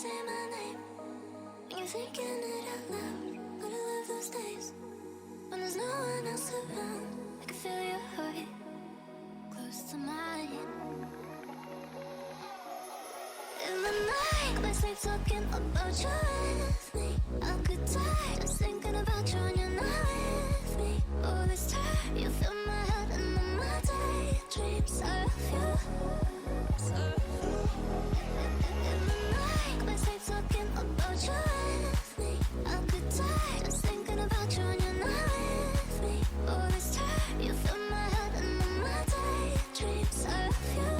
say my name when you're thinking it out loud. But I love those days when there's no one else around. I can feel your heart close to mine. In the night, I sleep talking about you with me. I could die just thinking about you when you're not with me. All this time, you fill my head and all my daydreams of you. In the night, I sleep talking about you with me. I could die just thinking about you when you're not with me. All this time, you fill my head and all my daydreams of you.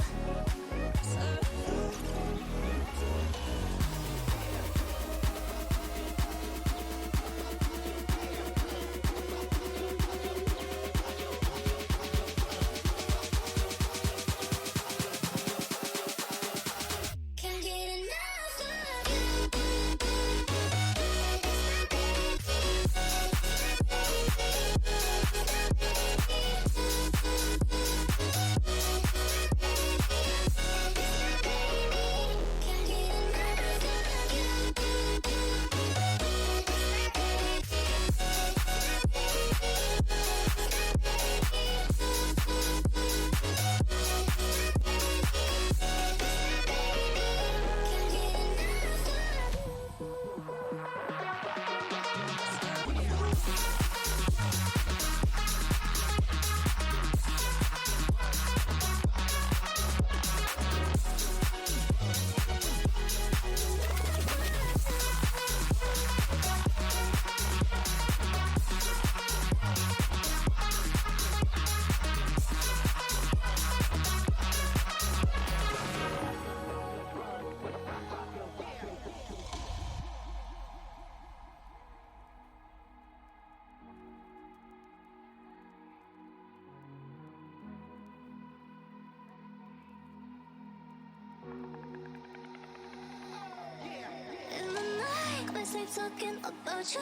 Sleep talking about you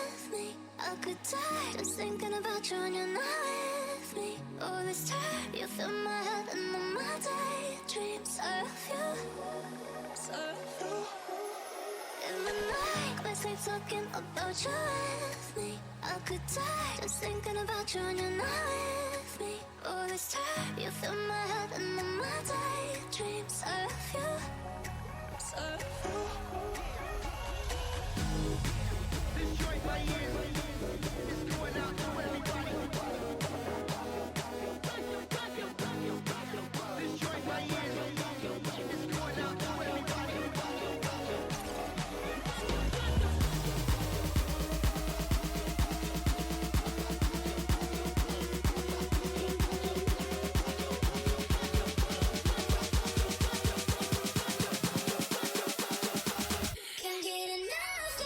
with me. I could die just thinking about you when you're not with me. All this time, you fill my head and all my daydreams of you. In the night, I sleep talking about you with me. I could die just thinking about you when you're not with me. All this time, you fill my head and all my daydreams of you. Destroy my ears. It's going out to everybody. Destroy my ears. It's going out to everybody. Can't get enough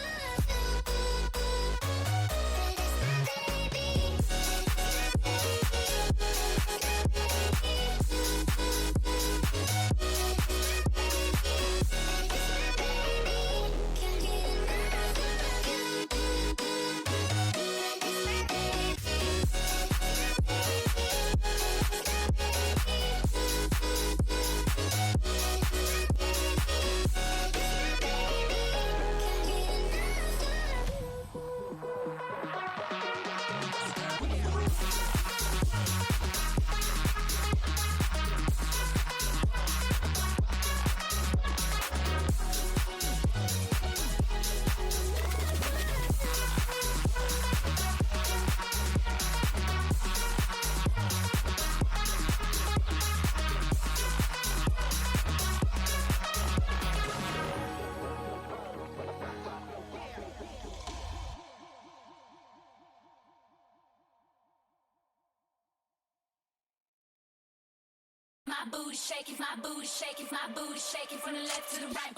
My booty shaking, my booty shaking, my booty shaking from the left to the right.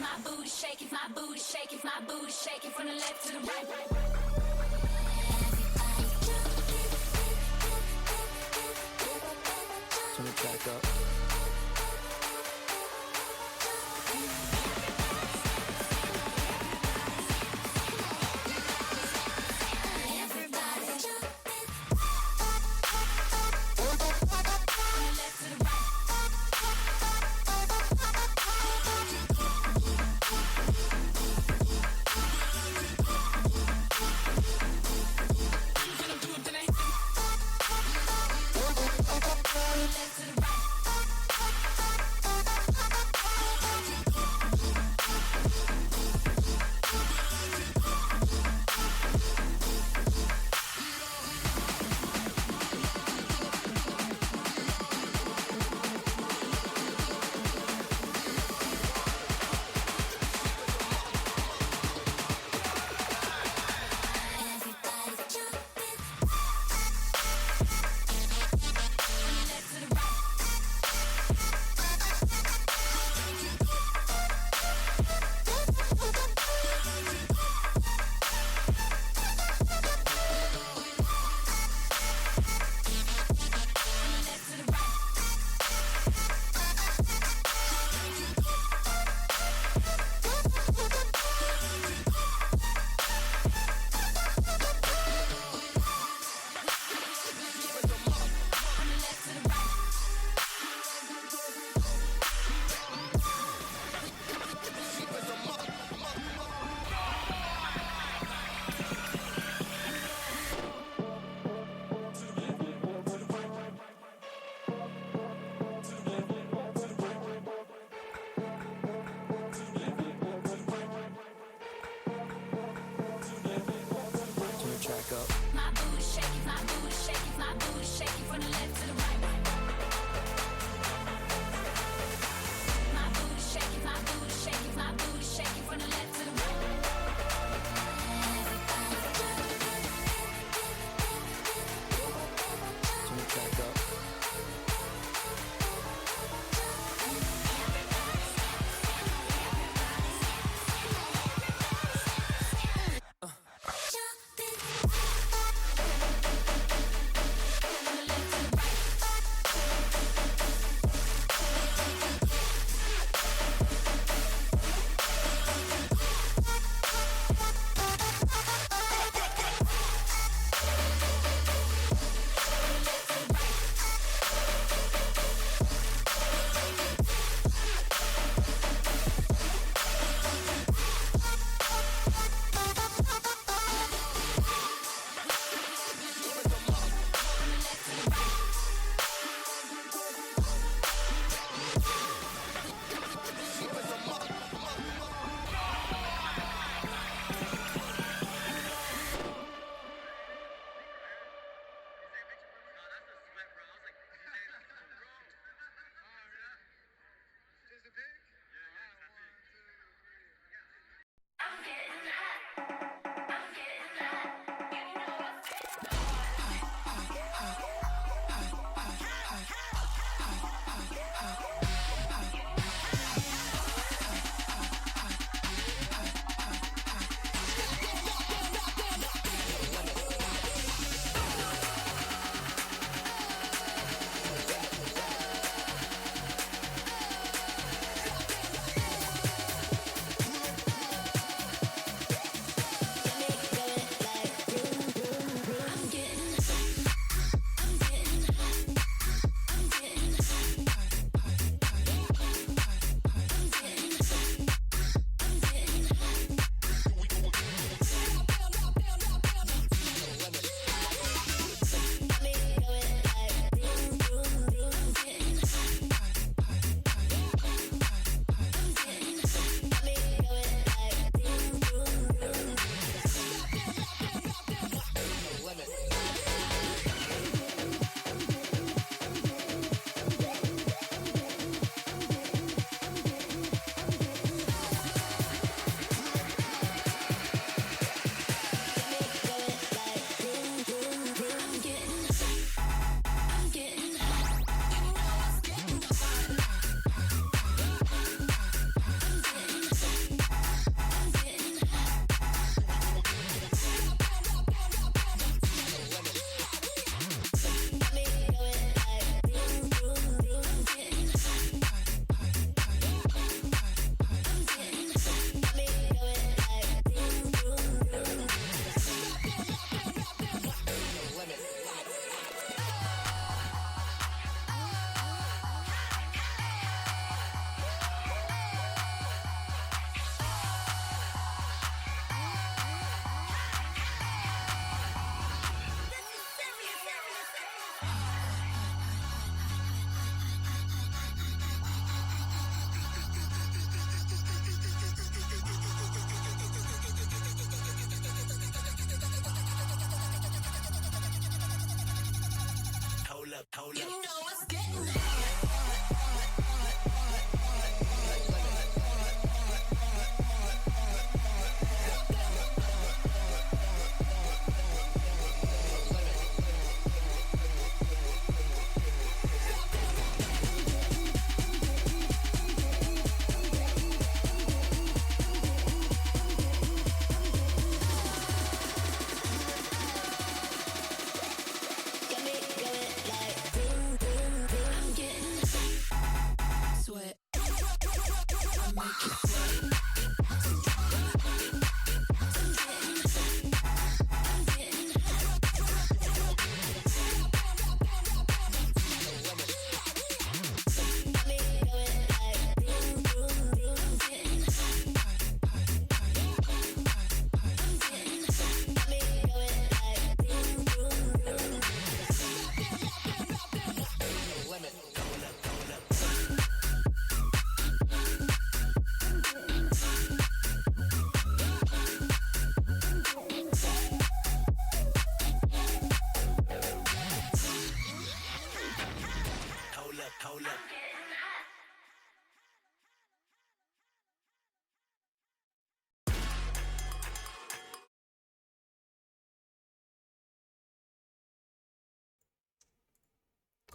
My booty shaking, my booty shaking, my booty shaking from the left to the right. Turn it back up. From the left to the right.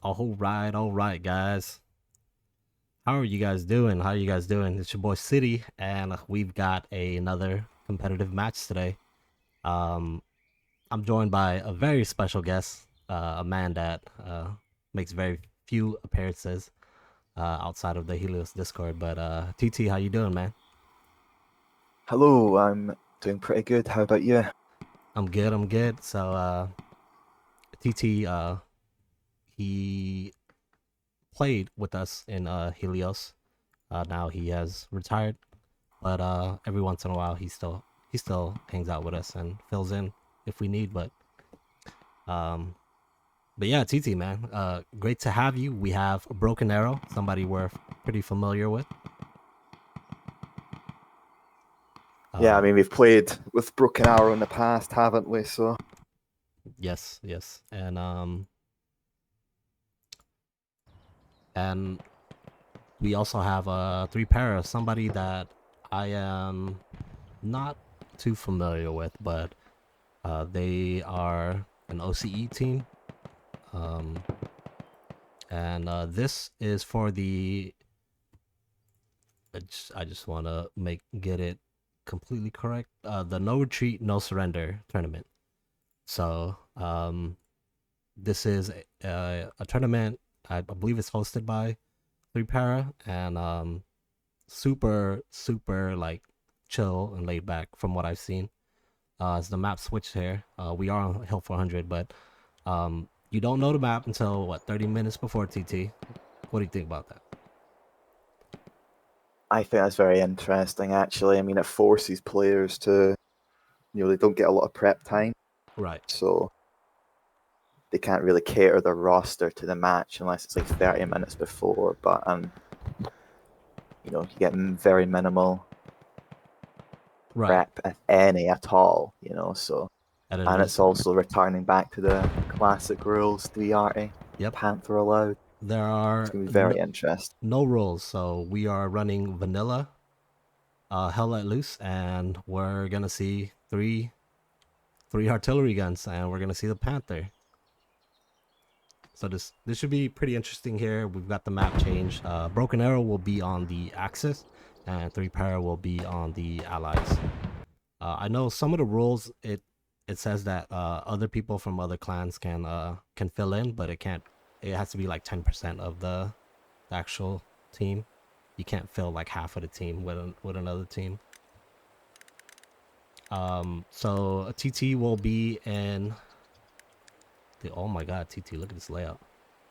All right, guys. How are you guys doing? How are you guys doing? It's your boy City, and we've got another competitive match today. Um, I'm joined by a very special guest, a man that makes very few appearances outside of the Helios Discord. But TT, how you doing, man? Hello, I'm doing pretty good. How about you? I'm good. I'm good. So TT, he played with us in Helios. Now he has retired, but every once in a while he still hangs out with us and fills in if we need. Um, but yeah, TT man, great to have you. We have a Broken Arrow, somebody we're pretty familiar with. Yeah, I mean, we've played with Broken Arrow in the past, haven't we? So, Yes, and we also have a three para, somebody that I am not too familiar with, but they are an OCE team. And this is for the. I just want to get it completely correct. The No Retreat, No Surrender tournament. So this is a tournament. I believe it's hosted by Three Para, and super like chill and laid back from what I've seen. As the map switched here, we are on Hill 400, but you don't know the map until what 30 minutes before TT. What do you think about that? I think that's very interesting, actually. I mean, it forces players to, they don't get a lot of prep time, Right. so they can't really cater their roster to the match unless it's like 30 minutes before. But, you get very minimal Right. prep, if any at all, so. And it's also returning back to the classic rules, 3RT. Yep. Panther allowed. There are It's going to be very interesting. no rules, so we are running vanilla, Hell Let Loose, and we're gonna see three artillery guns, and we're gonna see the Panther. So this should be pretty interesting here. We've got the map change. Broken Arrow will be on the Axis, and Three Para will be on the Allies. I know some of the rules. It says that other people from other clans can fill in, but it can't. It has to be like 10% of the actual team. You can't fill like half of the team with another team. So a TT will be in oh my god, TT, look at this layout.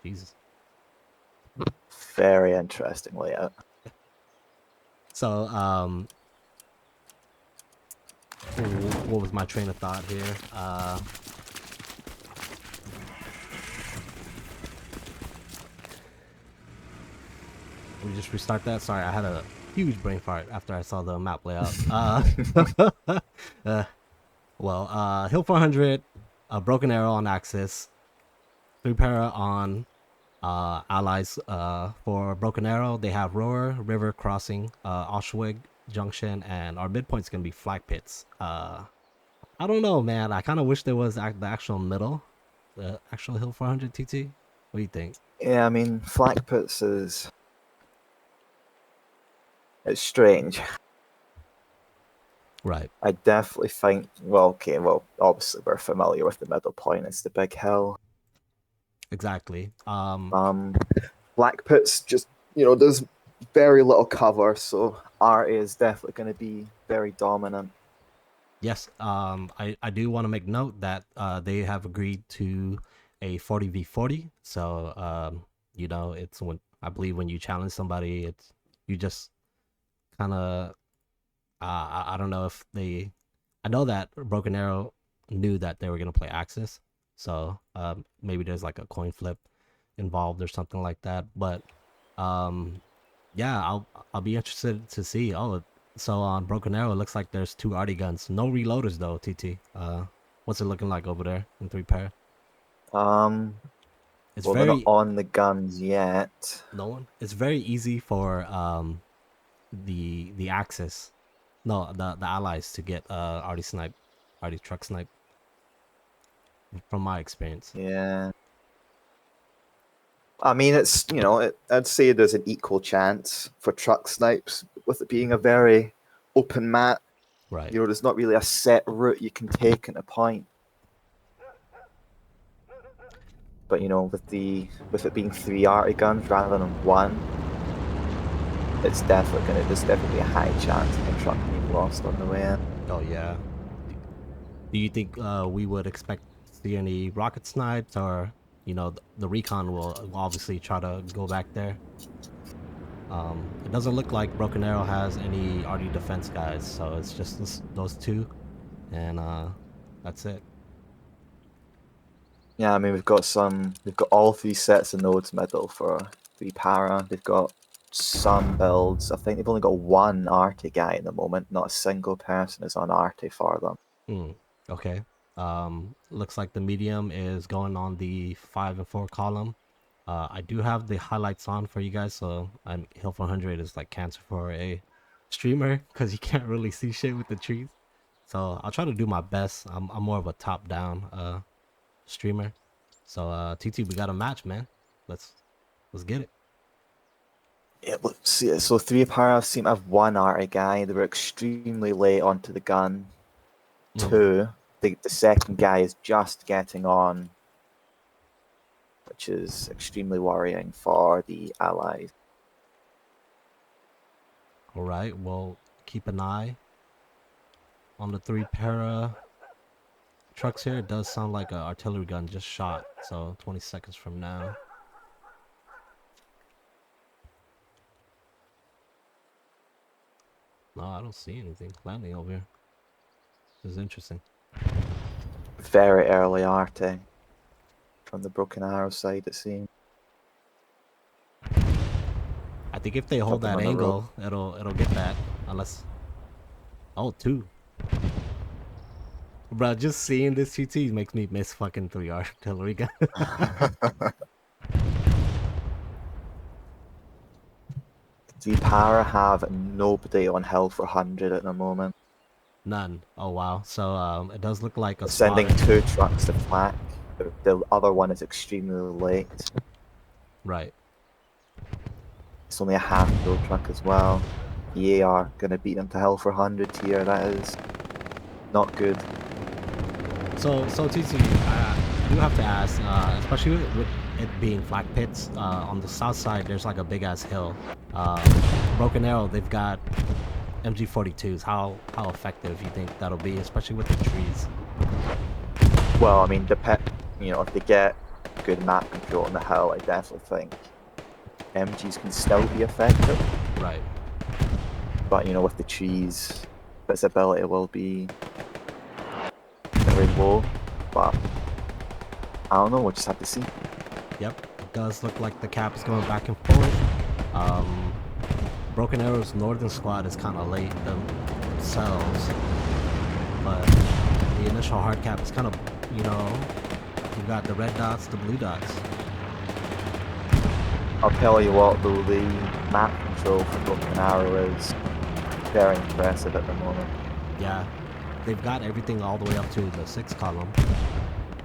Jesus. Very interesting layout. So what was my train of thought here? Let me just restart that. Sorry, I had a huge brain fart after I saw the map layout. Hill 400, Broken Arrow on Axis, Three Para on Allies. For Broken Arrow, they have Roar, River Crossing, Auschwig Junction, and our midpoint's gonna be Flag Pits. I don't know, man. I kind of wish there was the actual middle, the actual Hill 400 TT. What do you think? Yeah, I mean, Flag Pits is... It's strange. Right. I definitely think... obviously we're familiar with the middle point. It's the big hill. Exactly. Black Pits just, there's very little cover, so RA is definitely going to be very dominant. Yes, I do want to make note that they have agreed to a 40v40. So it's when I believe when you challenge somebody, it's you just kind of I don't know if they. I know that Broken Arrow knew that they were gonna play Axis, so maybe there's like a coin flip involved or something like that. But yeah, I'll be interested to see. Oh, so on Broken Arrow, it looks like there's two arty guns. No reloaders though, TT. What's it looking like over there in Three Pair? It's They're not on the guns yet. No one. It's very easy for the Axis, no, the allies to get arty snipe, arty truck snipe. From my experience. Yeah. I mean, it's, I'd say there's an equal chance for truck snipes with it being a very open map. Right. There's not really a set route you can take in a point. But with it being 3 arty guns rather than 1, there's definitely a high chance of the truck being lost on the way in. Oh yeah. Do you think we would expect to see any rocket snipes, or the recon will obviously try to go back there? It doesn't look like Broken Arrow has any RD defense guys, so it's just those two, and that's it. Yeah, I mean we've got all 3 sets of nodes middle for 3 para. They've got some builds. I think they've only got 1 arty guy at the moment. Not a single person is on arty for them. Okay. Looks like the medium is going on the 5 and 4 column. I do have the highlights on for you guys, so Hill 400 is like cancer for a streamer because you can't really see shit with the trees. So I'll try to do my best. I'm more of a top-down streamer. So TT, we got a match, man. Let's get it. Yeah, let's see. So 3 para seem to have 1 arty guy. They were extremely late onto the gun. 2, the second guy is just getting on, which is extremely worrying for the allies. All right, well, keep an eye on the 3 para trucks here. It does sound like an artillery gun just shot, so 20 seconds from now. No, I don't see anything landing over here. This is interesting. Very early arty from the Broken Arrow side, it seems. I think if they hold that angle, it'll get that. Unless, 2. Bro, just seeing this TT makes me miss fucking 3 artillery gun. The para have nobody on Hill 400 at the moment. None. Oh wow. So it does look like a Sending spotter. 2 trucks to flak. The other one is extremely late. Right. It's only a half-build truck as well. The AR gonna beat them to Hill 400 here. That is not good. So TT, I do have to ask, especially with it being flak pits, on the south side, there's like a big ass hill. Broken Arrow, they've got MG42s. How effective you think that'll be, especially with the trees? Well, I mean, if they get good map control on the hill, I definitely think MGs can still be effective. Right. But with the trees, visibility will be very low. But I don't know. We'll just have to see. Yep. It does look like the cap is going back and forth. Broken Arrow's northern squad is kind of late themselves, but the initial hard cap is kind of, you've got the red dots, the blue dots. I'll tell you what, though, the map control for Broken Arrow is very impressive at the moment. Yeah, they've got everything all the way up to the 6 column.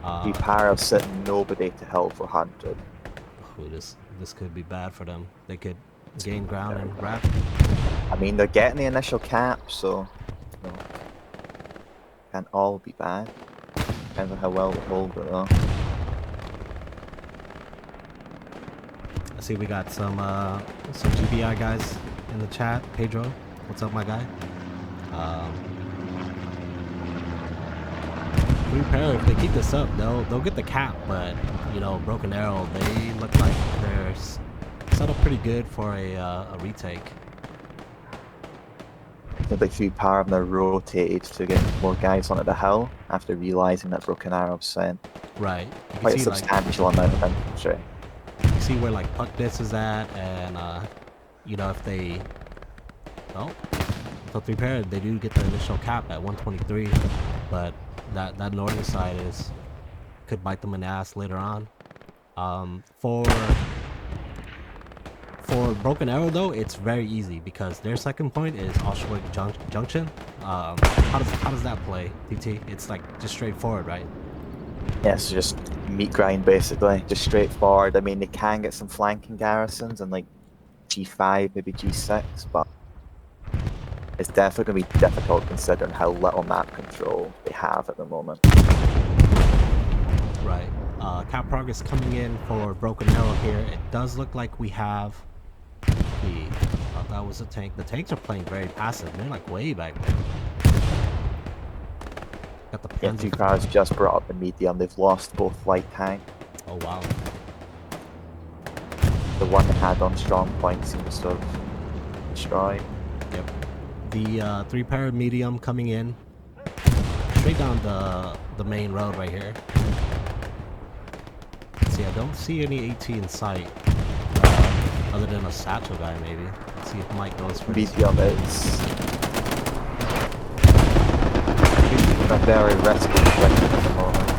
The para sitting nobody to Hill 400. Ooh, this could be bad for them. They could gain ground and grab. I mean, they're getting the initial cap, so can't all be bad. Depends on how well they hold it, though. I see we got some GBI guys in the chat. Pedro, what's up, my guy? If they keep this up, they'll get the cap, but Broken Arrow, they look like they're set up pretty good for a retake. I think the power of them rotated to get more guys onto the hill after realizing that Broken Arrow sent Right. quite a substantial amount of infantry. You see where like Puck Dis is at, and if they so 3 pair, they do get the initial cap at 123, but that northern side could bite them in the ass later on. For Broken Arrow though, it's very easy because their second point is Auschwitz Junction. How does that play, TT? It's like just straightforward, right? Yeah, so just meat grind basically, just straightforward. I mean, they can get some flanking garrisons and like G5, maybe G6, but it's definitely going to be difficult considering how little map control they have at the moment. Right. Cap progress coming in for Broken Arrow here. It does look like we have the. Thought that was a tank. The tanks are playing very passive. They're like way back there. Got the Yeah, Panzer. 3 Powers just brought up the medium. They've lost both light tank. Oh wow. The one they had on strong point seems to have destroyed. Yep. The 3 para medium coming in straight down the main road right here. See, I don't see any AT in sight, other than a satchel guy maybe. Let's see if Mike goes for this. Medium is a very risky position at the moment.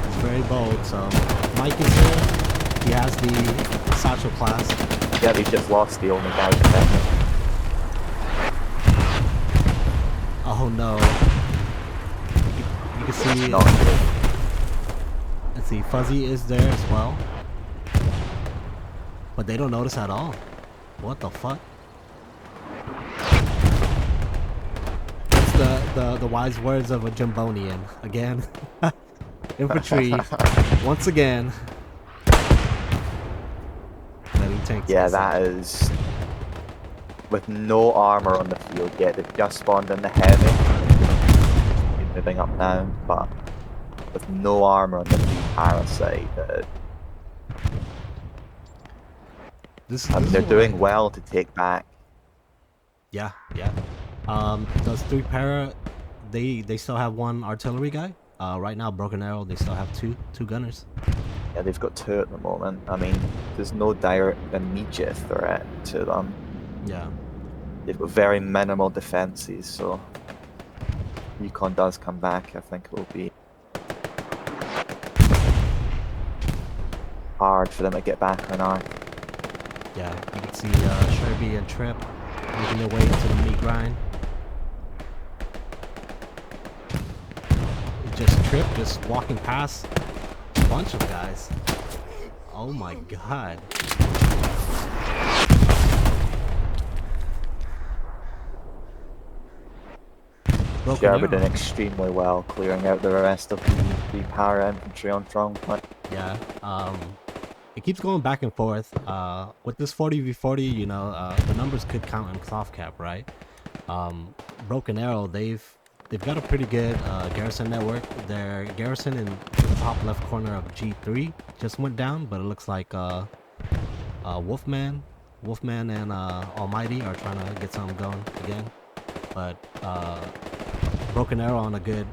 It's very bold, so Mike is here. He has the satchel class. Yeah, they just lost the only guy defending. Oh no. You can see, Not good. let's see, Fuzzy is there as well. But they don't notice at all. What the fuck? That's the wise words of a Jimbonian. Again. Infantry, once again. Letting tanks Yeah, get that is with no armor on the field yet. They've just spawned in the heavy. Moving up now, but with no armor on the 3 parasite. I mean, they're doing well to take back. Yeah, yeah. Does 3 para? They still have one artillery guy. Right now, Broken Arrow, they still have two gunners. Yeah, they've got 2 at the moment. I mean, there's no direct immediate threat to them. Yeah. They've got very minimal defenses, so Recon does come back, I think it will be hard for them to get back on arc. Yeah, you can see Sherby and Trip making their way into the meat grind. Just Trip just walking past a bunch of guys. Oh my god. Sherby doing extremely well, clearing out the rest of the para infantry on strong point. Yeah, it keeps going back and forth. With this 40v40, you know, the numbers could count in soft cap, right? Broken Arrow, they've got a pretty good garrison network. Their garrison in the top left corner of G3 just went down, but it looks like Wolfman and Almighty are trying to get something going again. But Broken Arrow on a good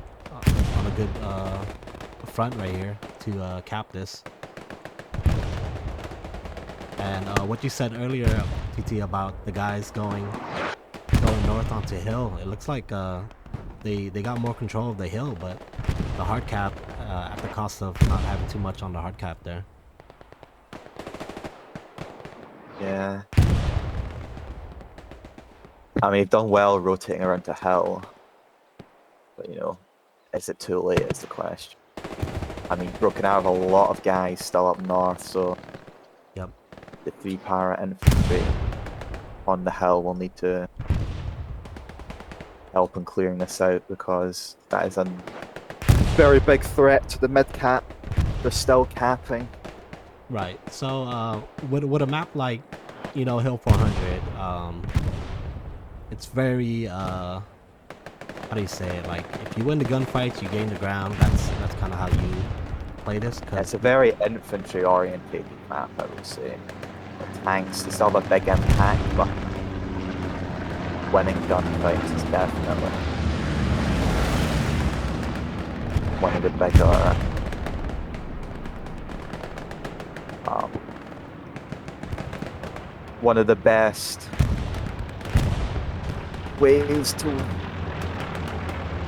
front right here to cap this. And what you said earlier, TT, about the guys going north onto hill, it looks like they got more control of the hill, but the hard cap at the cost of not having too much on the hard cap there. Yeah. I mean, they've done well rotating around to hill. But, you know, is it too late is the question. I mean, Broken Arrow have a lot of guys still up north, so Yep. the 3 para infantry on the hill will need to help in clearing this out, because that is a very big threat to the mid cap. They're still capping. Right. So with a map like, you know, Hill 400, it's very how do you say it? Like, if you win the gunfights, you gain the ground. That's kind of how you play this. Yeah, it's a very infantry orientated map, I would say. The tanks, they still have a big impact, but winning gunfights is definitely one of the bigger one of the best ways to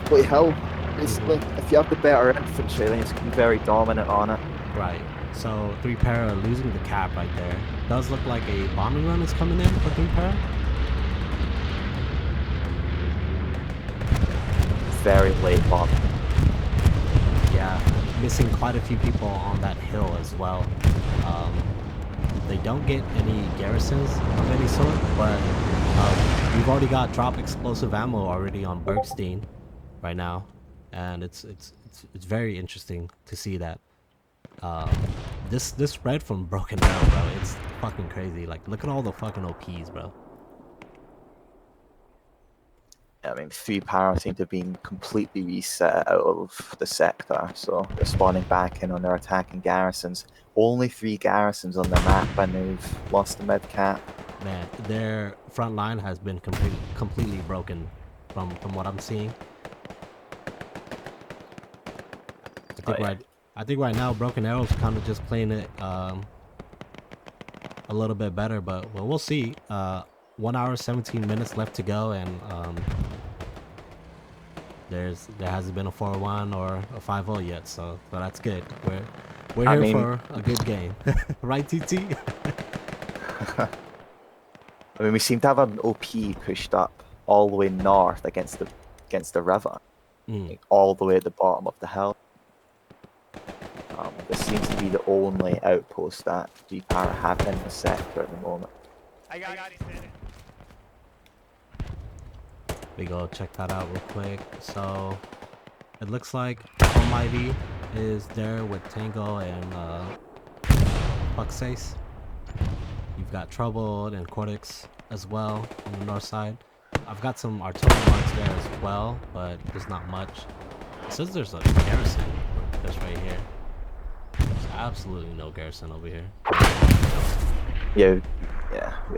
play hill, basically. If you have the better infantry, then you can be very dominant on it. Right. So 3 para losing the cap right there. Does look like a bombing run is coming in for 3 para. Very late bomb. Yeah. missing quite a few people on that hill as well. They don't get any garrisons of any sort, but we've already got drop explosive ammo already on Bergstein right now, and it's very interesting to see that. Um, this spread from Broken Arrow, bro, it's fucking crazy. Like, look at all the fucking OPs, bro. I mean, 3 Para seem to have been completely reset out of the sector, so they're spawning back in on their attacking garrisons. Only 3 garrisons on the map, and they've lost the mid cap. Man, their front line has been completely broken from what I'm seeing. I think right now Broken Arrow's kind of just playing it a little bit better, but well, we'll see. 1 hour 17 minutes left to go, and there hasn't been a 4-1 or a 5-0 yet, so that's good. We're here for a good game, right, TT? I mean, we seem to have an OP pushed up all the way north against the river, like, all the way at the bottom of the hill. This seems to be the only outpost that 3 Para have in the sector at the moment. I got it. We go check that out real quick. So it looks like Almighty is there with Tango and Fucksace. You've got Troubled and Cortex as well on the north side. I've got some artillery marks there as well, but there's not much. It says there's a garrison just right here. There's absolutely no garrison over here. Yeah.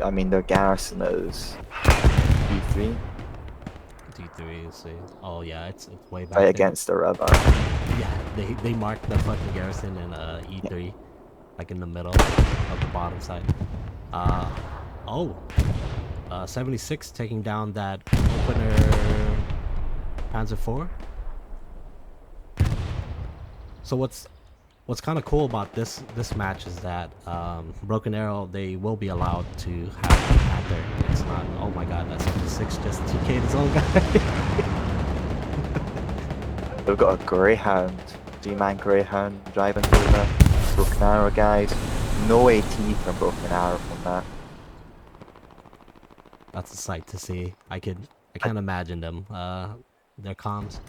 I mean, their garrison is E3. D3, let's see. Oh yeah, it's way back Right there. against the river. Yeah, they marked the fucking garrison in E3, like in the middle of the bottom side. 76 taking down that opener Panzer IV. So what's kind of cool about this match is that Broken Arrow, they will be allowed to have a Panther. It's not, oh my god, that 76 just TK'd his own guy. They've got a Greyhound, 3-man Greyhound driving through the Broken Arrow guys. No AT from Broken Arrow from that. That's a sight to see. I can't imagine them. Their comms.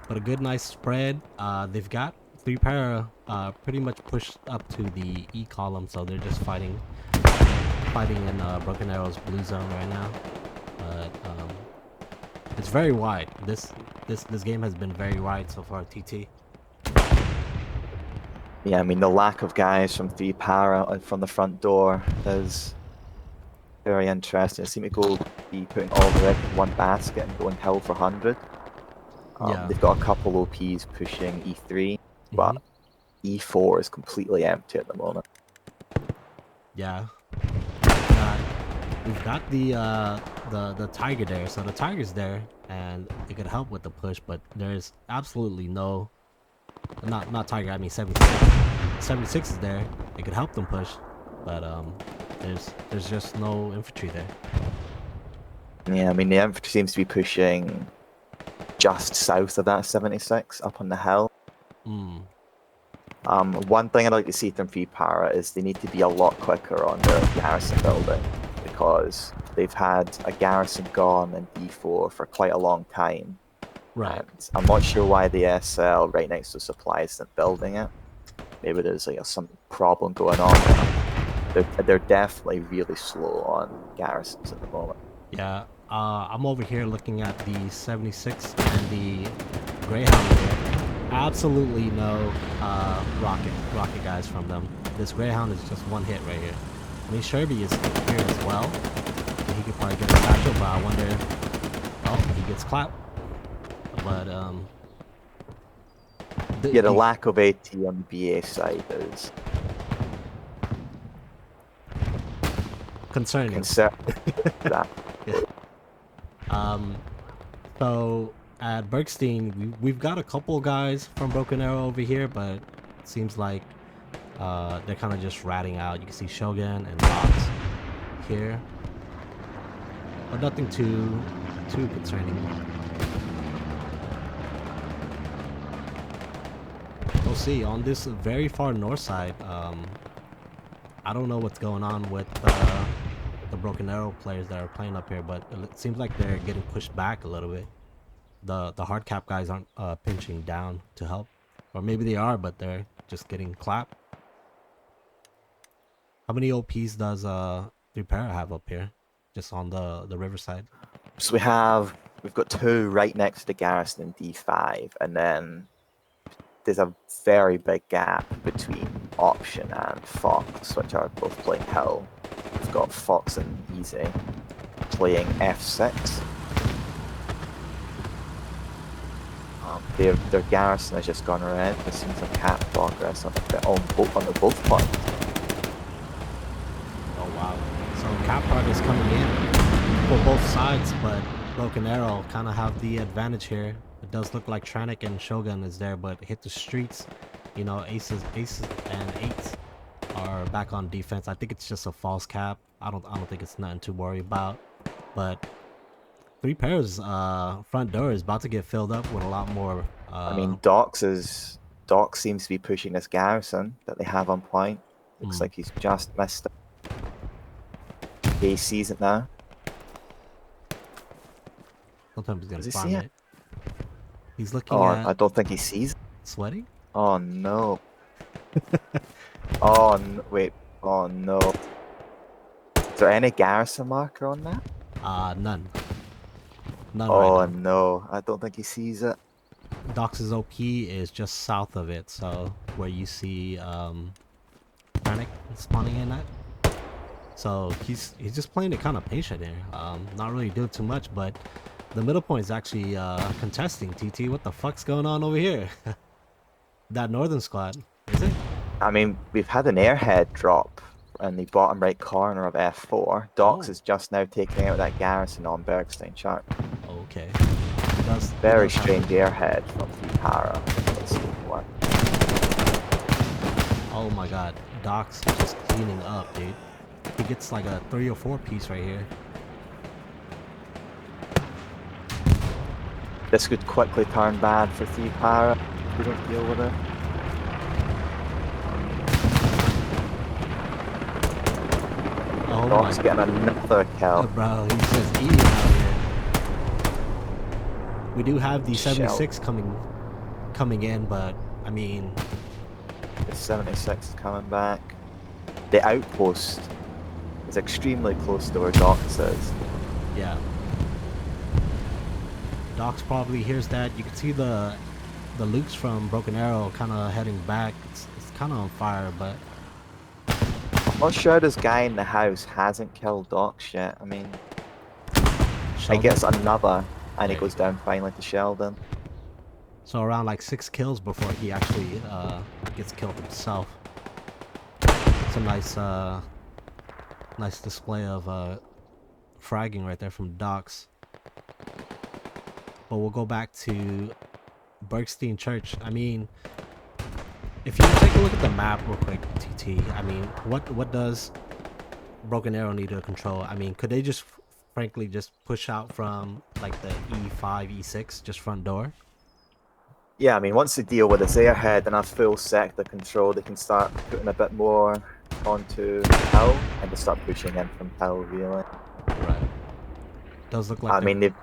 But a good, nice spread. They've got 3 Para pretty much pushed up to the E column, so they're just fighting in Broken Arrow's blue zone right now. But it's very wide. This game has been very wide so far, TT. Yeah, I mean, the lack of guys from 3 Para from the front door is very interesting. They seem to be putting all the egg in one basket and going hell for 100. Yeah. They've got a couple OPs pushing E3, but E4 is completely empty at the moment. Yeah. We've got the Tiger there, so the Tiger's there, and it could help with the push, but there's absolutely no... Not Tiger, I mean 76. 76 is there, it could help them push, but there's just no infantry there. Yeah, I mean, the infantry seems to be pushing just south of that 76, up on the hill. One thing I'd like to see from 3 Para is they need to be a lot quicker on their garrison building, because they've had a garrison gone in D4 for quite a long time. Right. And I'm not sure why the SL right next to supply isn't building it. Maybe there's like some problem going on there. They're definitely really slow on garrisons at the moment. Yeah, I'm over here looking at the 76 and the Greyhound there. Absolutely no rocket guys from them. This Greyhound is just one hit right here. I mean, Sherby is here as well. He could probably get a satchel, but I wonder... Oh, he gets clapped. But, the lack of AT on the BA side is... concerning. That. Yeah. So at Bergstein, we've got a couple guys from Broken Arrow over here, but it seems like they're kind of just ratting out. You can see Shogun and Lox here, but nothing too concerning. see on this very far north side. I don't know what's going on with the Broken Arrow players that are playing up here, but it seems like they're getting pushed back a little bit. The hard cap guys aren't pinching down to help, or maybe they are, but they're just getting clapped. How many OPs does 3 para have up here, just on the riverside? So we've got 2 right next to the garrison in D5, and then there's a very big gap between Option and Fox, which are both playing Hill. We've got Fox and Easy playing F6. Their garrison has just gone red. There seems a cap progress on the both points. Oh wow! So cap progress coming in for both sides, but Broken Arrow kind of have the advantage here. It does look like Tranic and Shogun is there, but hit the streets. You know, aces and eights are back on defense. I think it's just a false cap. I don't think it's nothing to worry about. But 3para's front door is about to get filled up with a lot more. I mean, Doc seems to be pushing this garrison that they have on point. Looks like he's just missed it. He sees it now. Sometimes he's gonna Does he farm see it. it? He's looking Oh, at I don't think he sees it. sweaty. Oh no. Oh wait. Oh no. Is there any garrison marker on that? None. None Oh right now. no, I don't think he sees it. Dox's OP is just south of it, so where you see Panic spawning in at. So he's just playing it kind of patient here. Not really doing too much, but the middle point is actually contesting. TT, what the fuck's going on over here? That northern squad, is it? I mean, we've had an airhead drop in the bottom right corner of F4. Dox is just now taking out that garrison on Bergstein chart. Okay. Very strange airhead from 3para. Let's see what. Oh my god, Doc's just cleaning up, dude. He gets like a 3 or 4 piece right here. This could quickly turn bad for 3para if we don't deal with it. Oh Doc's my getting another kill. bro, he's just eating out here. We do have the 76 coming in, but I mean, The 76 is coming back. The outpost is extremely close to where Dox is. yeah. Dox probably hears that. You can see the Lukes from Broken Arrow kind of heading back. It's kind of on fire, but I'm not sure this guy in the house hasn't killed Dox yet. I mean, he Sheldon. gets another, and he There goes you go. down finally to Sheldon. So around like 6 kills before he actually gets killed himself. It's a nice display of fragging right there from Dox. But we'll go back to Bergstein Church. I mean, if you take a look at the map real quick, TT, I mean, what does Broken Arrow need to control? I mean, could they just frankly just push out from like the E5, E6, just front door? Yeah, I mean, once they deal with this airhead and have full sector control, they can start putting a bit more onto Hill and just start pushing in from Hill, really. Right. Does look like I mean, they've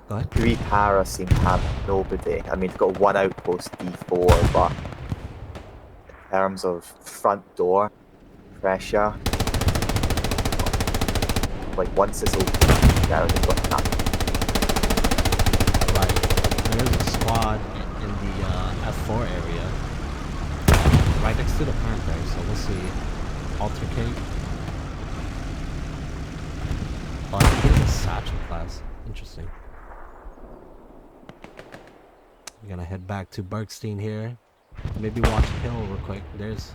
go ahead. 3para seem to have nobody. I mean, they've got one outpost D4, but in terms of front door pressure, like once this opens now, they've got nothing. Right. There's a squad in the F4 area, right next to the plant there. So we'll see. Altercate. Oh, I think he has a satchel class. Interesting. We're gonna head back to Bergstein here. Maybe watch Hill real quick. There's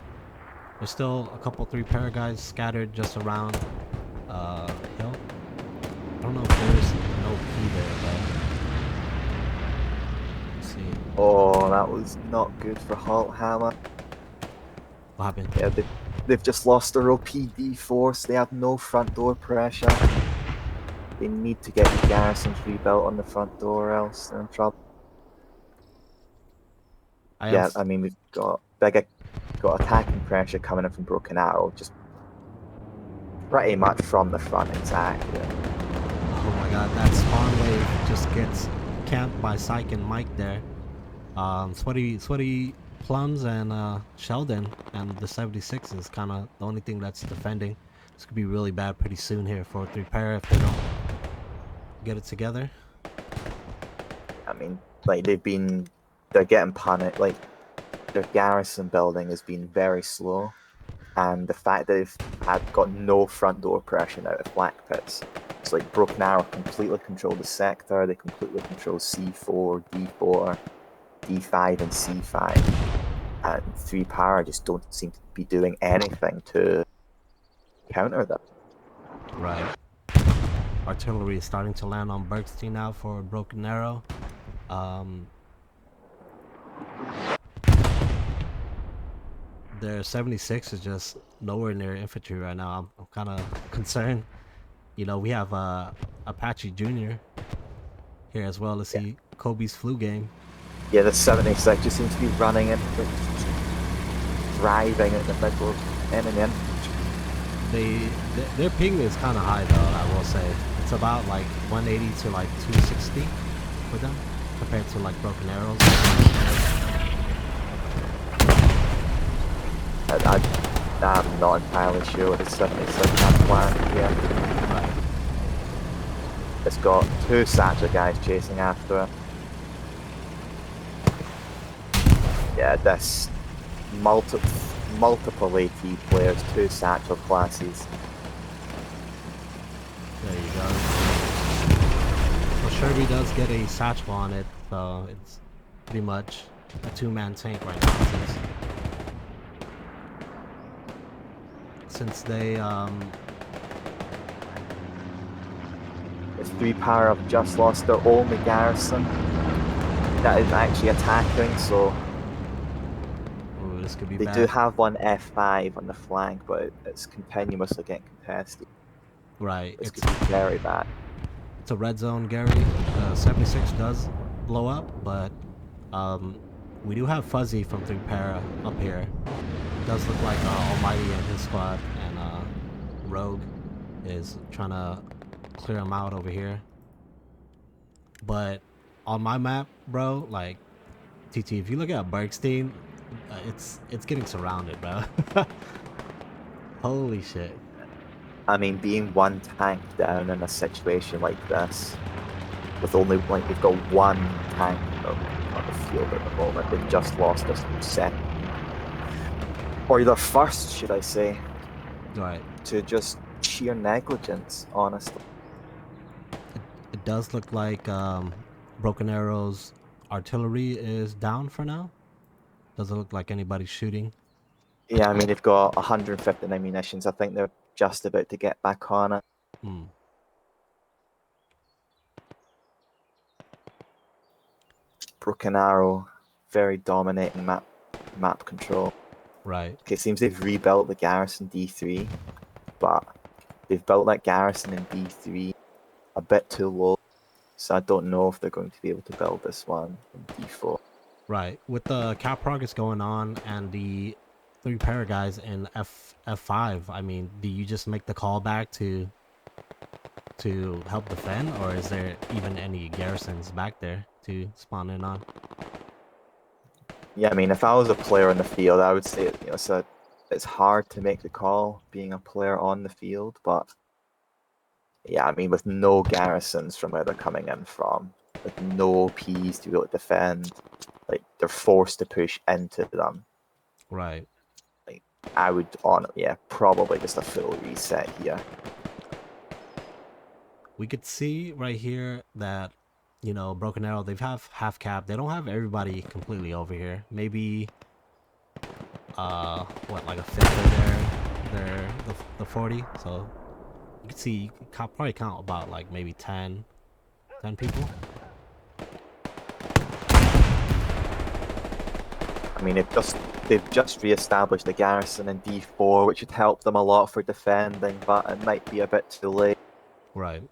still a couple 3para guys scattered just around Hill. I don't know if there's an OP there, but let's see. Oh, that was not good for Halthammer. What happened? Yeah, they've just lost their OPD force. They have no front door pressure. They need to get the garrisons rebuilt on the front door, else they're in trouble. I am. Yeah, I mean we've got got attacking pressure coming in from Broken Arrow, just pretty much from the front, exactly. Oh my god, that spawn wave just gets camped by Syke and Mike there. Sweaty Plums and Sheldon and the 76 is kind of the only thing that's defending. This could be really bad pretty soon here for 3 pair if they don't get it together. I mean, like they're getting panicked. Like their garrison building has been very slow, and the fact that they've got no front door pressure out of Black Pits. It's like Broken Arrow completely control the sector. They completely control C4, D4, D5, and C5, and 3 power just don't seem to be doing anything to counter that. Right. Artillery is starting to land on Bergstein now for Broken Arrow. Their 76 is just nowhere near infantry right now. I'm kind of concerned. You know, we have Apache Jr. here as well. Let's see Kobe's flu game. Yeah, the 76 just seems to be running it, driving at the middle of enemy. Their ping is kind of high though, I will say. It's about like 180 to like 260 for them compared to like Broken Arrows. I'm not entirely sure what the 76 has planned yet. Right. It's got 2 Satchel guys chasing after it. Yeah, this multiple AT players, 2 Satchel classes. There you go. Well, Sherby does get a satchel on it, so it's pretty much a 2-man tank right now. Since they It's 3 power have just lost their only garrison that is actually attacking, so ooh, this could be they bad. do have one F5 on the flank, but it's continuously getting contested. Right. This could be very bad. It's a red zone, Gary. 76 does blow up, but we do have Fuzzy from 3 Para up here. It does look like Almighty and his squad and Rogue is trying to clear him out over here. But on my map, bro, like TT, if you look at Bergstein, it's getting surrounded, bro. Holy shit. I mean, being 1 tank down in a situation like this, with only like they've got 1 tank on the field at the moment, they've just lost their second, or their first, should I say, Right. to just sheer negligence, honestly. It does look like Broken Arrow's artillery is down for now. Doesn't look like anybody's shooting. Yeah, I mean, they've got 159 munitions. I think they're just about to get back on it. Broken Arrow, very dominating map control. Right. Okay, it seems they've rebuilt the garrison D3, but they've built that garrison in D3 a bit too low, so I don't know if they're going to be able to build this one in D4. Right. With the cap progress going on and the 3 para guys in F5, I mean, do you just make the call back to help defend, or is there even any garrisons back there to spawn in on? Yeah, I mean, if I was a player on the field, I would say it's hard to make the call being a player on the field, but yeah, I mean, with no garrisons from where they're coming in from, with no Ps to be able to defend, like they're forced to push into them. Right. Like I would probably just a full reset here. We could see right here that, you know, Broken Arrow, they have half cap. They don't have everybody completely over here. Maybe what, like a fifth of the 40. So you can see, you can probably count about like maybe 10 people. I mean, they've just re-established the garrison in D4, which would help them a lot for defending, but it might be a bit too late. Right.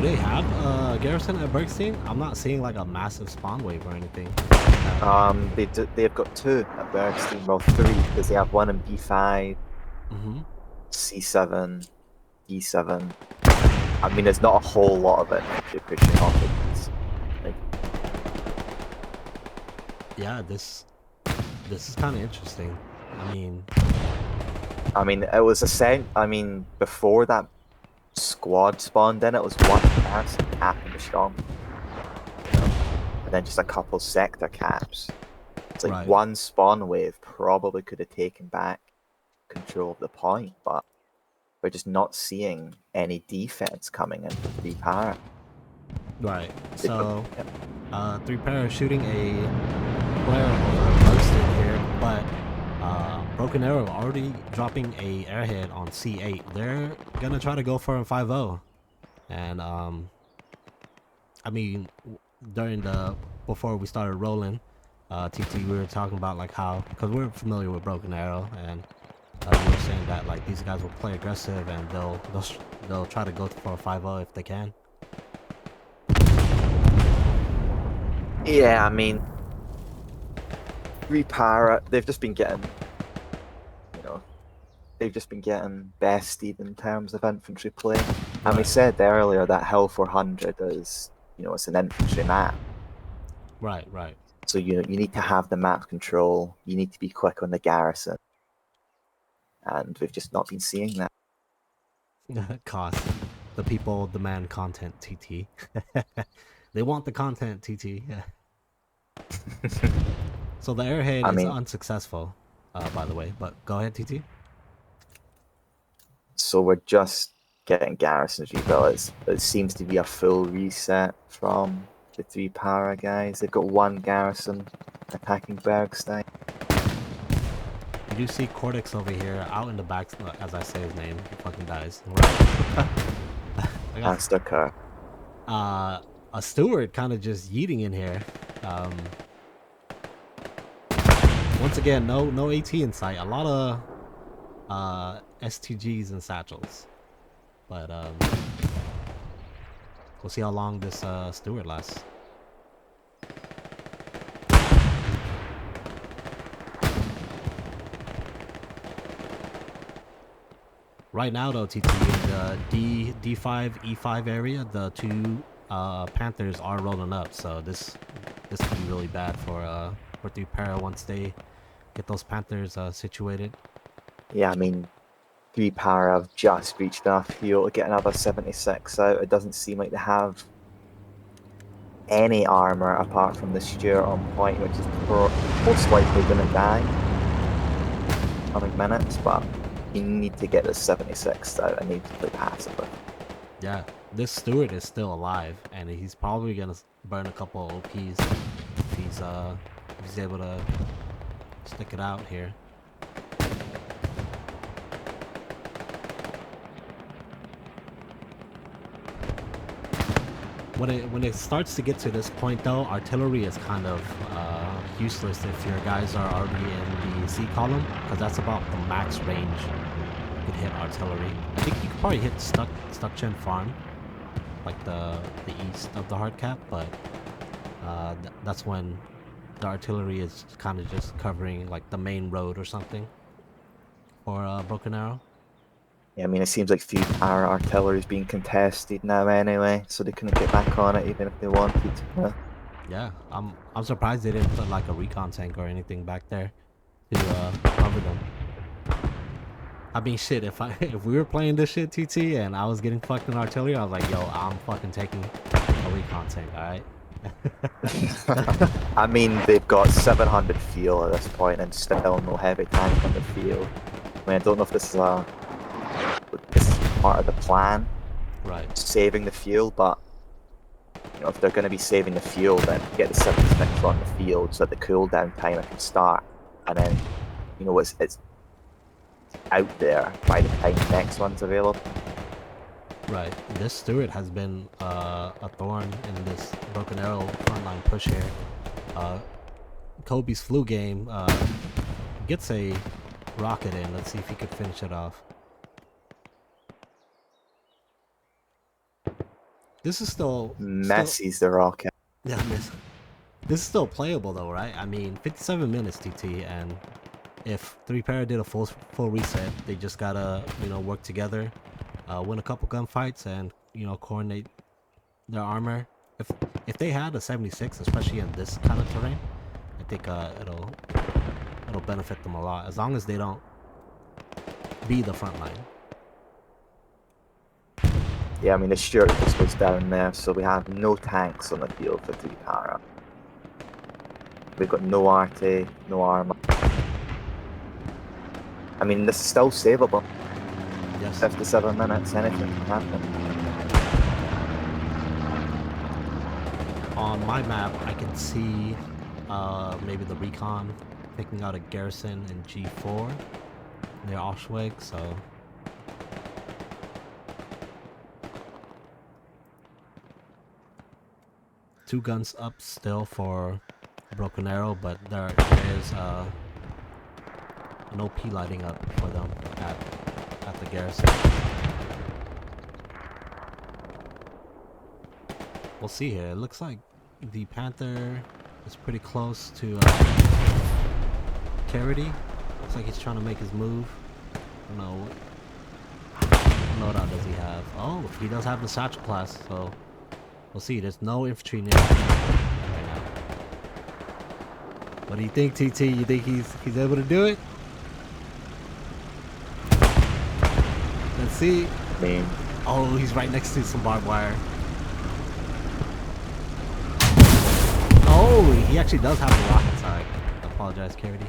Do they have garrison at Bergstein? I'm not seeing like a massive spawn wave or anything. They've got 2 at Bergstein, well 3, because they have 1 in B5, Mm-hmm. C7, D7. I mean, there's not a whole lot of it if you're pushing off of these. Like, Yeah, this is kind of interesting. I mean, it was before that squad spawned in, it was 1 garrison cap in the strong, and then just a couple sector caps. It's like Right. 1 spawn wave probably could have taken back control of the point, but we're just not seeing any defense coming in from 3 para. Right. They've So, got- 3 para shooting a player over Bergstein here, but Broken Arrow already dropping a airhead on C8. They're gonna try to go for a 5-0, and I mean, before we started rolling, TT, we were talking about like how, because we're familiar with Broken Arrow, and we were saying that like these guys will play aggressive and they'll try to go for a 5-0 if they can. Yeah, I mean, 3 para, they've just been getting, they've just been getting bested in terms of infantry play. And we Right. said earlier that Hill 400 is, it's an infantry map. Right. Right. So you need to have the map control. You need to be quick on the garrison. And we've just not been seeing that. Cost. The people demand content, TT. They want the content, TT. So the airhead I is mean, unsuccessful, by the way. But go ahead, TT. so we're just getting garrisons rebuilt. It seems to be a full reset from the 3 para guys. They've got 1 garrison attacking Bergstein. You do see Cortex over here out in the back as I say his name. He fucking dies. Right. I got Astaker. a steward kind of just yeeting in here. Once again, no AT in sight. A lot of STGs and satchels. But we'll see how long this steward lasts. Right now, though, TT, in the D5, E5 area, the 2 Panthers are rolling up, so this could be really bad for 3 para once they get those Panthers situated. Yeah, I mean, 3 para have just reached enough fuel to get another 76 out. It doesn't seem like they have any armor apart from the Stuart on point, which is most likely going to die in coming minutes, but you need to get the 76 out and need to play passively. Yeah, this Stewart is still alive, and he's probably gonna burn a couple of OPs if he's able to stick it out here. When it starts to get to this point, though, artillery is kind of useless if your guys are already in the C column, because that's about the max range you could hit artillery. I think you could probably hit Stuckchen Farm, like the east of the hard cap, but that's when the artillery is kind of just covering like the main road or something for Broken Arrow. Yeah, I mean, it seems like 3 para artillery is being contested now anyway, so they couldn't get back on it even if they wanted to. Yeah, I'm surprised they didn't put like a recon tank or anything back there to cover them. I mean, shit, if we were playing this shit, TT, and I was getting fucked in artillery, I was like, yo, I'm fucking taking a recon tank, alright? I mean, they've got 700 fuel at this point and still no heavy tank on the field. I mean, I don't know if this is part of the plan, Right. saving the fuel, but if they're going to be saving the fuel, then get the 76 on the field so that the cooldown timer can start, and then it's out there by the time the next one's available. Right. This Stewart has been a thorn in this Broken Arrow frontline push here. Kobe's flu game gets a rocket in. Let's see if he could finish it off. This is still Messi's the rocket. yeah, this is still playable though, right? I mean, 57 minutes TT, and if 3 para did a full reset, they just gotta work together, win a couple gunfights, and coordinate their armor. If they had a 76, especially in this kind of terrain, I think it'll benefit them a lot, as long as they don't be the front line. Yeah, I mean, the Stuart just goes down there, so we have no tanks on the field for 3 para. We've got no RT, no armor. I mean, this is still savable. Yes. 57 minutes, anything can happen. On my map, I can see maybe the recon picking out a garrison in G4 near Auschwig, so two guns up still for Broken Arrow, but there is an OP lighting up for them at the garrison. We'll see here. It looks like the Panther is pretty close to Carity. Looks like he's trying to make his move. I don't know. What loadout does he have? Oh, he does have the satchel class, so we'll see. There's no infantry near right now. What do you think, TT? You think he's able to do it? Let's see. I mean, Oh, he's right next to some barbed wire. Oh, he actually does have the rocket side. I apologize, Carity.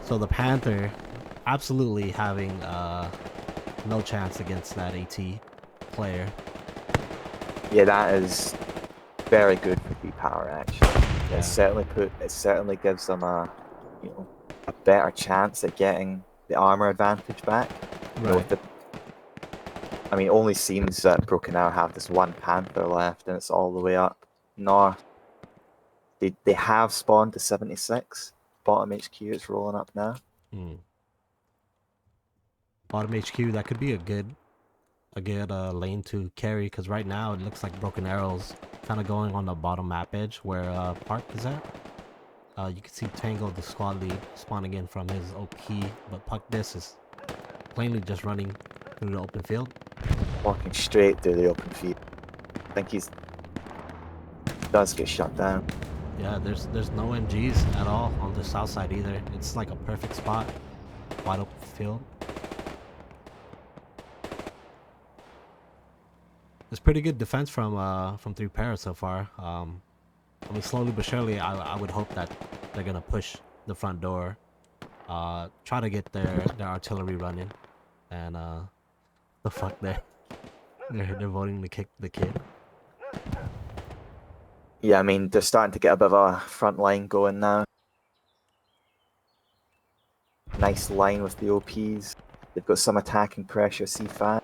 So the Panther absolutely having no chance against that AT player. yeah, that is very good for 3 para actually. Yeah. It certainly gives them a better chance at getting the armor advantage back. Right. I mean, it only seems that Broken Arrow have this one Panther left, and it's all the way up north. They have spawned to 76. Bottom HQ is rolling up now. Bottom HQ, that could be a good lane to carry, because right now it looks like Broken Arrow's kind of going on the bottom map edge where Park is at. You can see Tango, the squad lead, spawning in from his OP, but Puck This is plainly just running through the open field. Walking straight through the open field. I think does get shut down. Yeah, there's no MGs at all on the south side either. It's like a perfect spot, wide open field. It's pretty good defense from 3 para so far. I mean, slowly but surely, I would hope that they're gonna push the front door, try to get their artillery running, and the fuck they're voting to kick the kid. Yeah, I mean, they're starting to get a bit of a front line going now. Nice line with the OPs. They've got some attacking pressure, C5.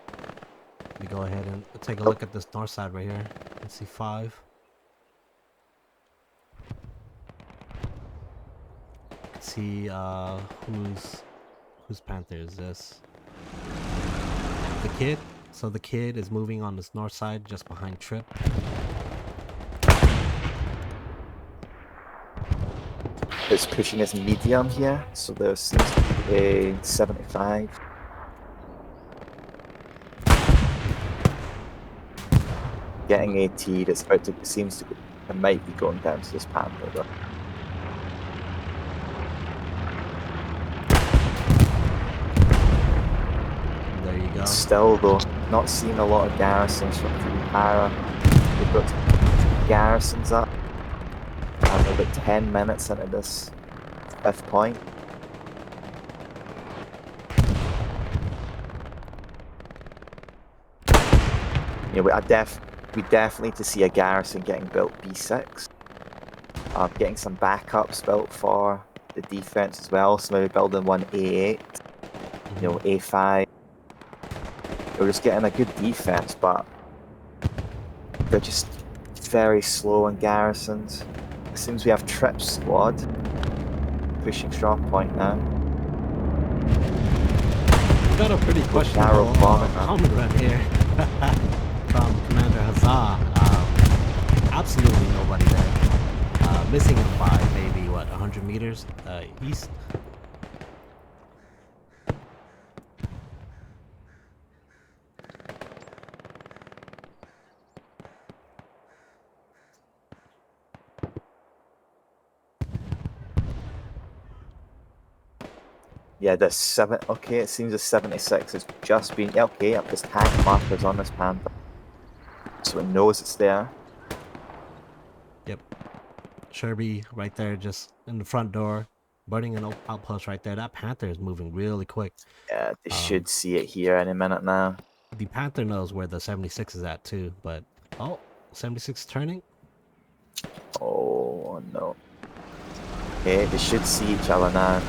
Let me go ahead and take a look at this north side right here. Let's see, 5. Let's see whose Panther is this? The kid. So the kid is moving on this north side, just behind Trip. It's pushing his medium here, so there seems to be a 75. Getting AT'd, it's about to, it might be going down to this Panther though. There you go. Still though, not seeing a lot of garrisons from 3 para. We've got 2 garrisons up. And we're about 10 minutes into this 5th point. Yeah, we definitely need to see a garrison getting built B6. Getting some backups built for the defense as well. So maybe building one A8, A5. We're just getting a good defense, but they're just very slow on garrisons. It seems we have Trip squad pushing strong point now. We got a pretty questionable narrow bomb common run here. from Commander Huzzah. Absolutely nobody there. Missing him by maybe, what, 100 meters east? Yeah, the 7. Okay, it seems the 76 has just been. Yeah, okay, up this tank markers on this Panther. So it knows it's there. Yep. Sherby right there, just in the front door, burning an outpost right there. That Panther is moving really quick. Yeah, they should see it here any minute now. The Panther knows where the 76 is at too, but oh, 76 turning. Oh no. Okay, they should see each other now.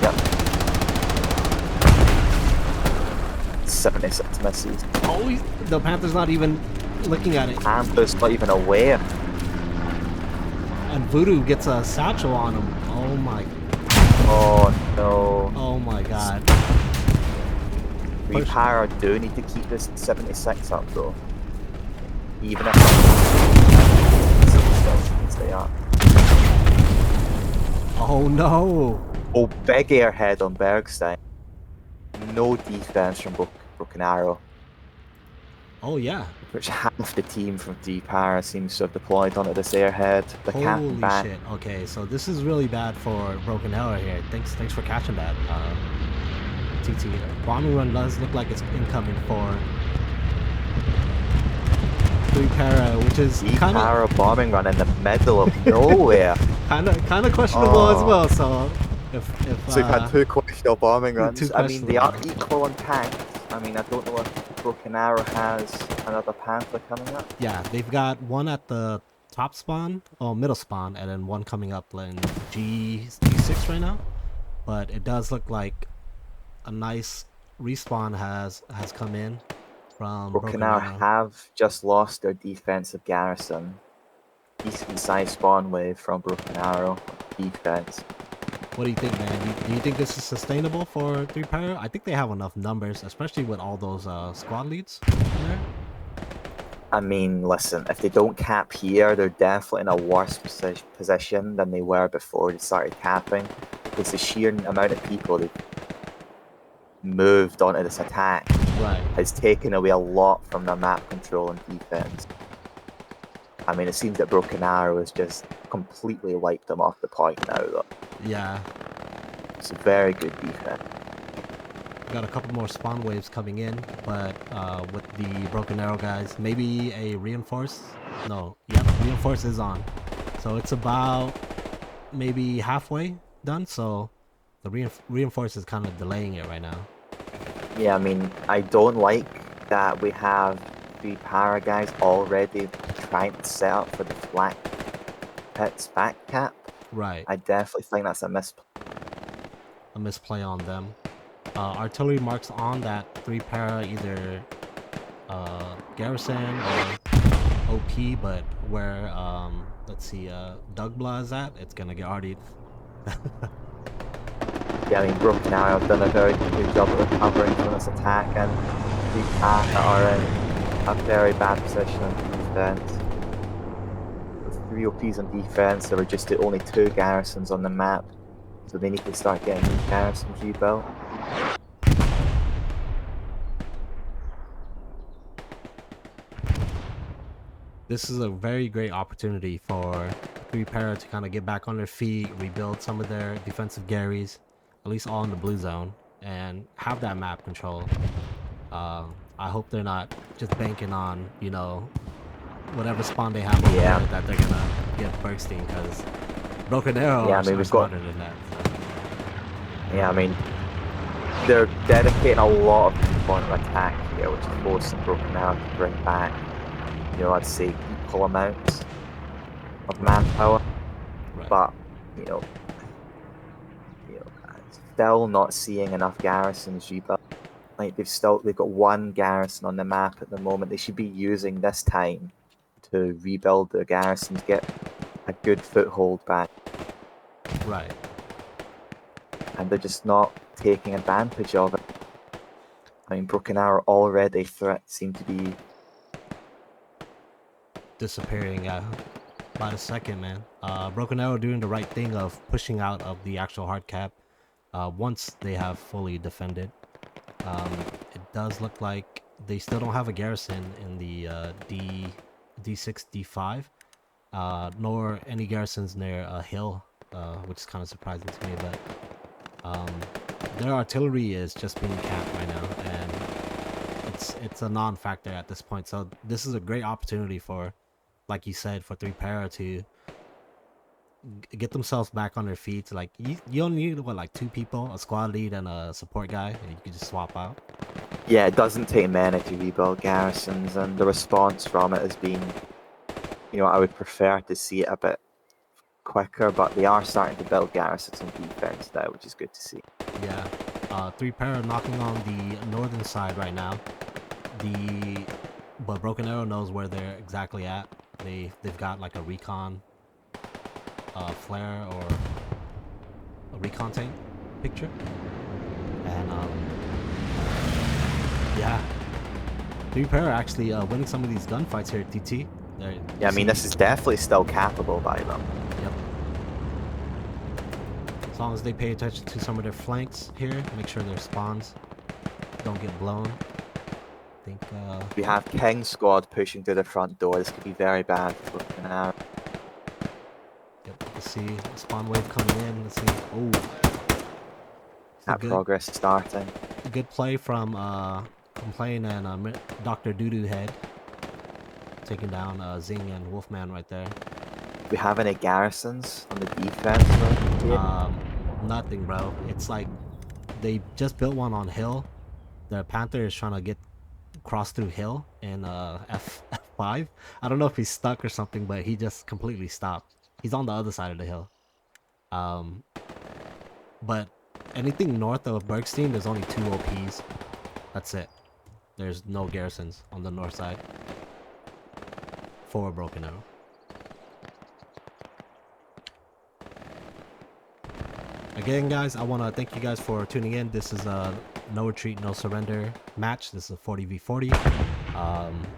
Yep. 76 misses. Oh, the Panther's not even looking at it. Panther's not even aware. And Voodoo gets a satchel on him. Oh my. Oh no. Oh my god. Repower do need to keep this 76 up though. Even if stay up. Oh no. Oh, big airhead on Bergstein. No defense from Broken Arrow. Oh yeah. Which half the team from Repower seems to have deployed onto this airhead. The captain Holy back. shit. Okay, so this is really bad for Broken Arrow here. Thanks for catching that. TT. Bombing run does look like it's incoming for 3 para, which is kind Repower bombing run in the middle of nowhere. of questionable as well. So if So you've had 2 questionable bombing runs. two I mean, they are questionable. equal on tanks. I mean, I don't know if Broken Arrow has another Panther coming up. Yeah, they've got one at the top spawn, middle spawn, and then one coming up in G6 right now. But it does look like a nice respawn has come in from Broken Arrow have just lost their defensive garrison. Decent sized spawn wave from Broken Arrow defense. What do you think, man? Do you think this is sustainable for 3 para? I think they have enough numbers, especially with all those squad leads in there. I mean, listen, if they don't cap here, they're definitely in a worse position than they were before they started capping. Because the sheer amount of people they've moved onto this attack Right. has taken away a lot from their map control and defense. I mean, it seems that Broken Arrow has just completely wiped them off the point now, though. Yeah. It's a very good defense. We got a couple more spawn waves coming in, but with the Broken Arrow guys, maybe a reinforce? No. Yep, reinforce is on. So it's about maybe halfway done, so the reinforce is kind of delaying it right now. Yeah, I mean, I don't like that we have the para guys already trying to set up for the Black Pit's back cap. Right. I definitely think that's a misplay. A misplay on them. Artillery marks on that 3 para, either garrison or OP, but where let's see, Dugbla is at, it's gonna get already. Yeah, I mean, Broken Arrow have done a very good job of recovering from this attack, and the Panther are in a very bad position on defense. With 3 OPs on defense, there were just the only 2 garrisons on the map, so they need to start getting new garrisons rebuilt. This is a very great opportunity for 3 para to kind of get back on their feet, rebuild some of their defensive Garys, at least all in the blue zone, and have that map control. I hope they're not just banking on, you know, whatever spawn they have over there, that they're gonna get Bergstein, because Broken Arrow Yeah, I mean, we've got- smarter than that. Yeah, I mean, they're dedicating a lot of people on attack here, which is forcing Broken Arrow to bring back, you know, I'd say equal amounts of manpower. Right. But, you know, still not seeing enough garrisons rebuilt. Like they've got 1 garrison on the map at the moment. They should be using this time to rebuild their garrisons, get a good foothold back, Right. and they're just not taking advantage of it. I mean, Broken Arrow already seem to be. Disappearing by the second, man. Broken Arrow doing the right thing of pushing out of the actual hard cap once they have fully defended. It does look like they still don't have a garrison in the D6, D5, nor any garrisons near a hill, which is kind of surprising to me. But their artillery is just being camped right now, and it's a non-factor at this point. So this is a great opportunity for, like you said, for 3-para to get themselves back on their feet. Like you only need what, like 2 people, a squad lead and a support guy, and you can just swap out. Yeah, it doesn't take many to rebuild garrisons, and the response from it has been, I would prefer to see it a bit quicker, but they are starting to build garrisons on defense now, which is good to see. Yeah, 3-para knocking on the northern side right now. But Broken Arrow knows where they're exactly at. They've got like a recon flare or a recon tank picture, and yeah, 3-para actually winning some of these gunfights here at TT. Yeah, I mean, this is definitely still capable by them. Yep. As long as they pay attention to some of their flanks here, make sure their spawns don't get blown. I think We have King Squad pushing to the front door. This could be very bad for Broken Arrow. yep, let's see the spawn wave coming in. Let's see. Oh, That progress starting. good play from Complain and Dr. Doodoo Head, taking down Zing and Wolfman right there. Do we have any garrisons on the defense? Though? Nothing, bro. It's like they just built one on hill. The Panther is trying to get cross through hill in F5. I don't know if he's stuck or something, but he just completely stopped. He's on the other side of the hill. But anything north of Bergstein, there's only 2 OPs. That's it. There's no garrisons on the north side for Broken Arrow. Again, guys, I want to thank you guys for tuning in. This is a no retreat, no surrender match. This is a 40v40.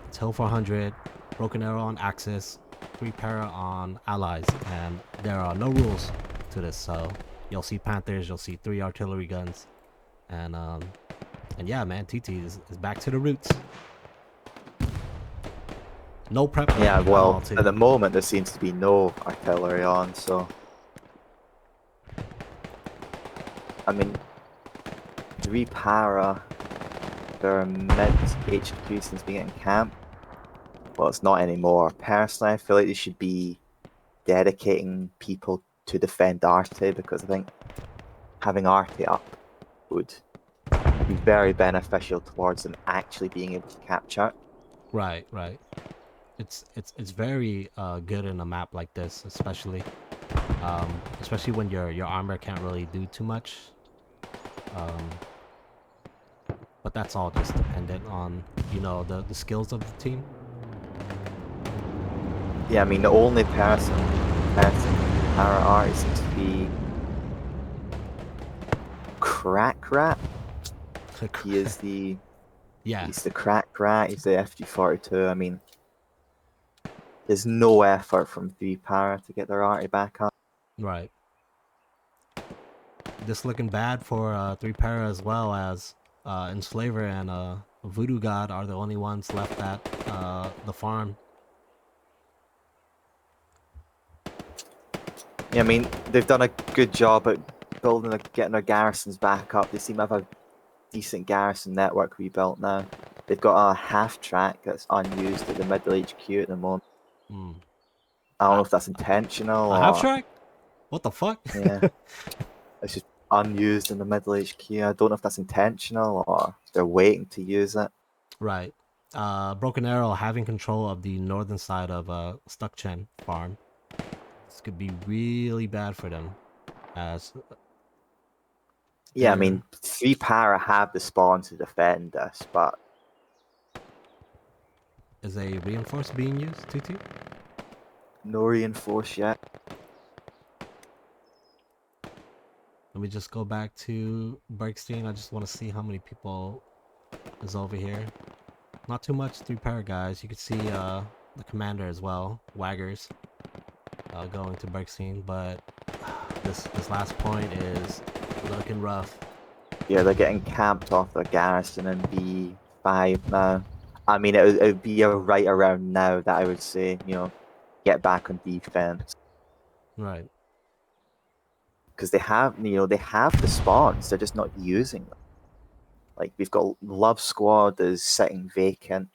It's Hill 400, Broken Arrow on Axis, 3-para on Allies, and there are no rules to this. So you'll see Panthers, you'll see 3 artillery guns, and yeah, man, TT is back to the roots. No prep. Yeah, well, at the moment there seems to be no artillery on, so I mean, 3-para, their mid HQ since being in camp. Well, it's not anymore. Personally, I feel like they should be dedicating people to defend Arte, because I think having Arte up would be very beneficial towards them actually being able to capture. Right. It's very good in a map like this, especially when your armor can't really do too much. But that's all just dependent on the skills of the team. Yeah, I mean, the only person Para Arte seems to be Crack Rat. He is the he's the Crack Rat. He's the FG42. I mean, there's no effort from 3-para to get their Arte back up. Right. This looking bad for 3-para, as well as Enslaver and Voodoo God are the only ones left at the farm. Yeah, I mean, they've done a good job at getting their garrisons back up. They seem to have a decent garrison network rebuilt now. They've got a half track that's unused at the middle HQ at the moment. I don't know if that's intentional. A half track? What the fuck? Yeah. It's just unused in the middle HQ. I don't know if that's intentional or they're waiting to use it. Right. Broken Arrow having control of the northern side of Stuckchen farm. This could be really bad for them. Yeah, I mean, 3-para have the spawn to defend us, but is a reinforce being used, TT? no reinforce yet. Let me just go back to Bergstein. I just want to see how many people is over here. Not too much 3-para guys. You can see the commander as well, Waggers, going to Bergstein, but this last point is looking rough. Yeah, they're getting camped off their garrison in B5 now. I mean, it would be right around now that I would say, get back on defense. Right. Because they have the spawns, they're just not using them. Like, we've got Love Squad is sitting vacant.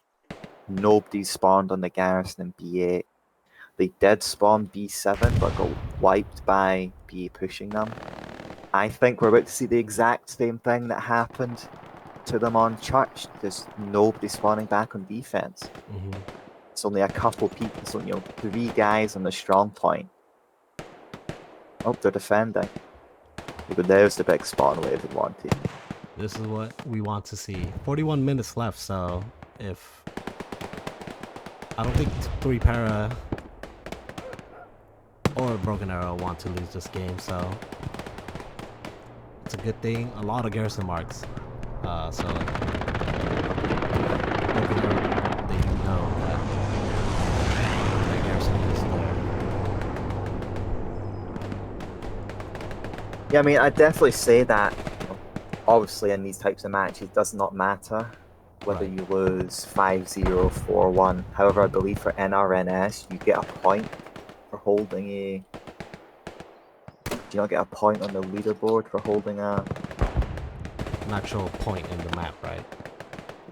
Nobody spawned on the garrison in B8. They did spawn B7, but got wiped by B8 pushing them. I think we're about to see the exact same thing that happened to them on Church. There's nobody spawning back on defense. Mm-hmm. It's only a couple people, so 3 guys on the strong point. Oh, they're defending. But there's the big spawn wave we wanted. This is what we want to see. 41 minutes left, so if I don't think 3-para or Broken Arrow want to lose this game, so it's a good thing. A lot of garrison marks. So Broken Arrow, they do know that garrison is there. Yeah, I mean, I'd definitely say that, obviously in these types of matches, it does not matter whether Right. you lose 5-0, 4-1. However, I believe for NRNS, you get a point for holding a... Do you not get a point on the leaderboard for holding a... An actual point in the map, right?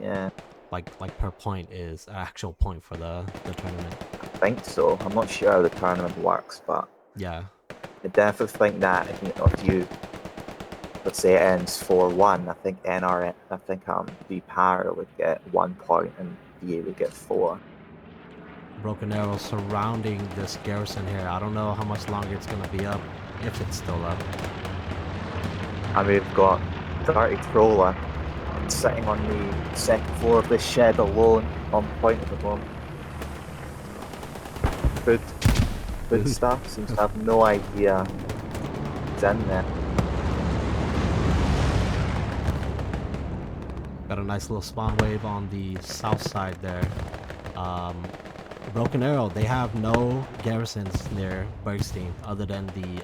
Yeah, Like per point is an actual point for the tournament. I think so. I'm not sure how the tournament works, but Yeah. I definitely think that if you let's say it ends 4-1, I think B-Para would get 1 point and BA would get 4. Broken Arrow surrounding this garrison here. I don't know how much longer it's gonna be up, if it's still up. And we've got Dirty Troller sitting on the second floor of this shed alone on point at the moment. Food stuff seems to have no idea it's in there. Got a nice little spawn wave on the south side there. Broken Arrow, they have no garrisons near Bergstein other than the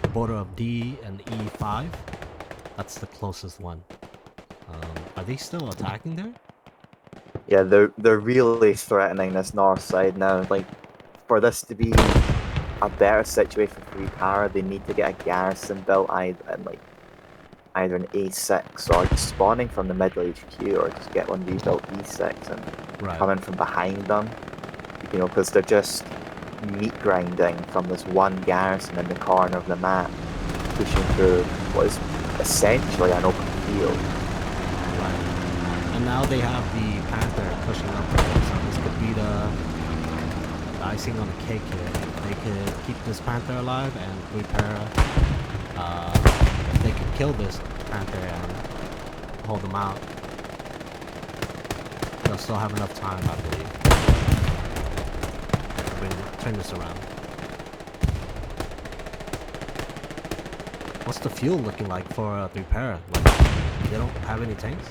border of D and E5. That's the closest one. Are they still attacking there? Yeah, they're really threatening this north side now. Like, for this to be a better situation for B-Para, they need to get a garrison built either an A6 or just spawning from the middle HQ, or just get one rebuilt B6 and Right. come in from behind them. Because they're just meat grinding from this one garrison in the corner of the map, pushing through what is essentially an open field. Right. And now they have the Panther pushing up there, so this could be the icing on the cake here. They could keep this Panther alive and 3-para. If they could kill this Panther and hold them out, they'll still have enough time, I believe, to turn this around. What's the fuel looking like for 3-para? Like, they don't have any tanks?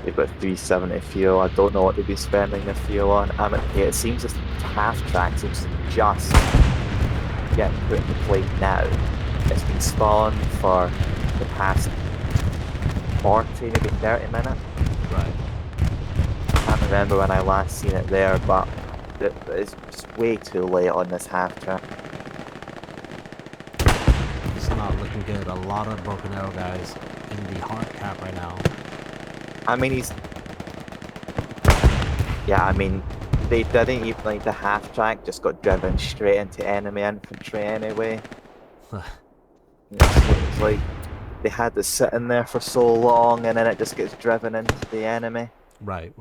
They've got 370 fuel. I don't know what they've been spending their fuel on. It seems as half track seems to just getting put into play now. It's been spawned for the past 40, maybe 30 minutes. Right. I can't remember when I last seen it there, but it's just way too late on this half track. It's not looking good. A lot of Broken Arrow guys in the hard cap right now. I mean, they didn't even, the half track just got driven straight into enemy infantry anyway. It's like they had to sit in there for so long and then it just gets driven into the enemy. Right.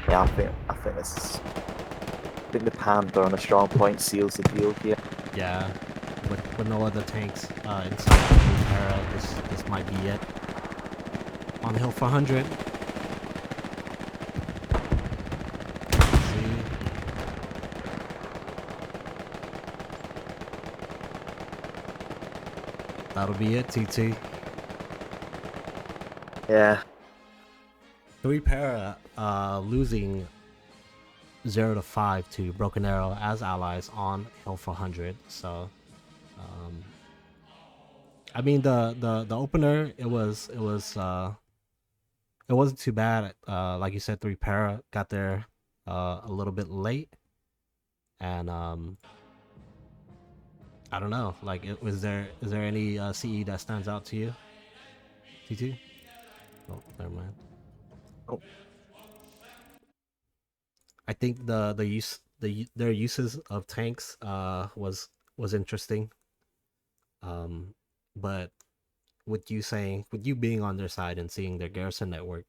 Yeah, I think the Panther on a strong point seals the deal here. Yeah. With no other tanks inside the para, this might be it. On the hill for 100. See. That'll be it, TT. Yeah. 3 para losing 0 to 5 to Broken Arrow as allies on Hill 400. So, I mean the opener it wasn't too bad. Like you said, 3 para got there a little bit late, and I don't know. Like, is there any CE that stands out to you, T2? Oh, never mind. Oh. I think their uses of tanks was interesting. But with you being on their side and seeing their garrison network,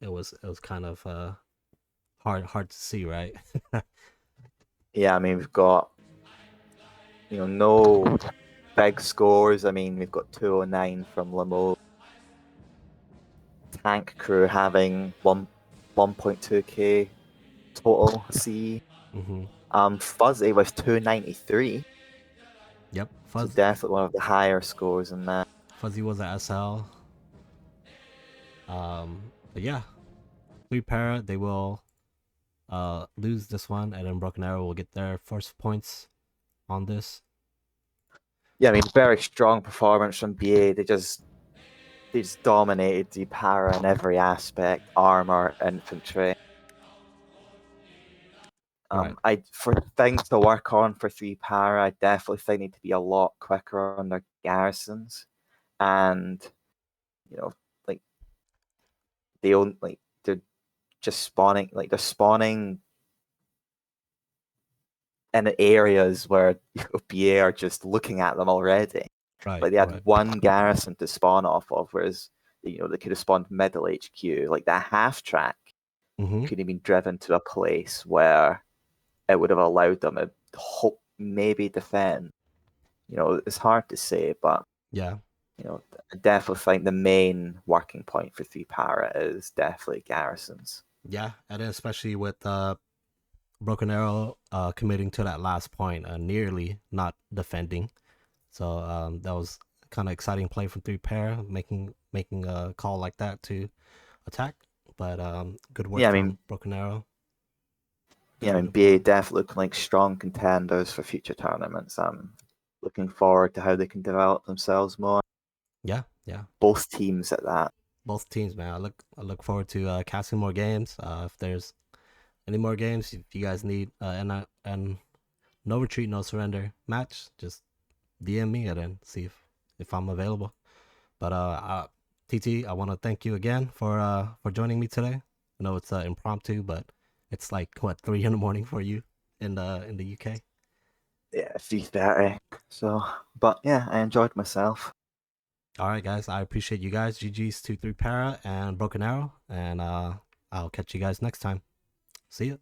it was kind of hard to see, right? Yeah, I mean, we've got, no big scores. I mean, we've got 209 from Lamo. Tank crew having 1.2k total C. Mm-hmm. Fuzzy with 293. Yep. So definitely one of the higher scores in that. Fuzzy was at SL. But yeah, 3 para, they will lose this one, and then Broken Arrow will get their first points on this. Yeah, I mean, very strong performance from BA. They just dominated the para in every aspect: armor, infantry. Right. For things to work on for 3 para, I definitely think need to be a lot quicker on their garrisons, and like they're just spawning, they're spawning in areas where BA are just looking at them already. Right. Like they had Right. one garrison to spawn off of, whereas they could have spawned middle HQ. Like that half track Mm-hmm. could have been driven to a place where it would have allowed them to maybe defend. It's hard to say, but Yeah. I definitely think the main working point for 3 para is definitely garrisons. Yeah, and then especially with Broken Arrow committing to that last point, nearly not defending. So that was kind of exciting play from 3 para, making a call like that to attack. But good work Yeah, I from mean, Broken Arrow. BA definitely looking like strong contenders for future tournaments. I'm looking forward to how they can develop themselves more. Yeah, yeah. Both teams at that. Both teams, man. I look forward to casting more games. If there's any more games, if you guys need and no retreat, no surrender match, just DM me and then see if I'm available. But TT, I want to thank you again for joining me today. I know it's impromptu, but it's like what 3 in the morning for you in the UK. Yeah, 3:30. So, but yeah, I enjoyed myself. All right, guys, I appreciate you guys. GG's to 3 para and Broken Arrow, and I'll catch you guys next time. See ya.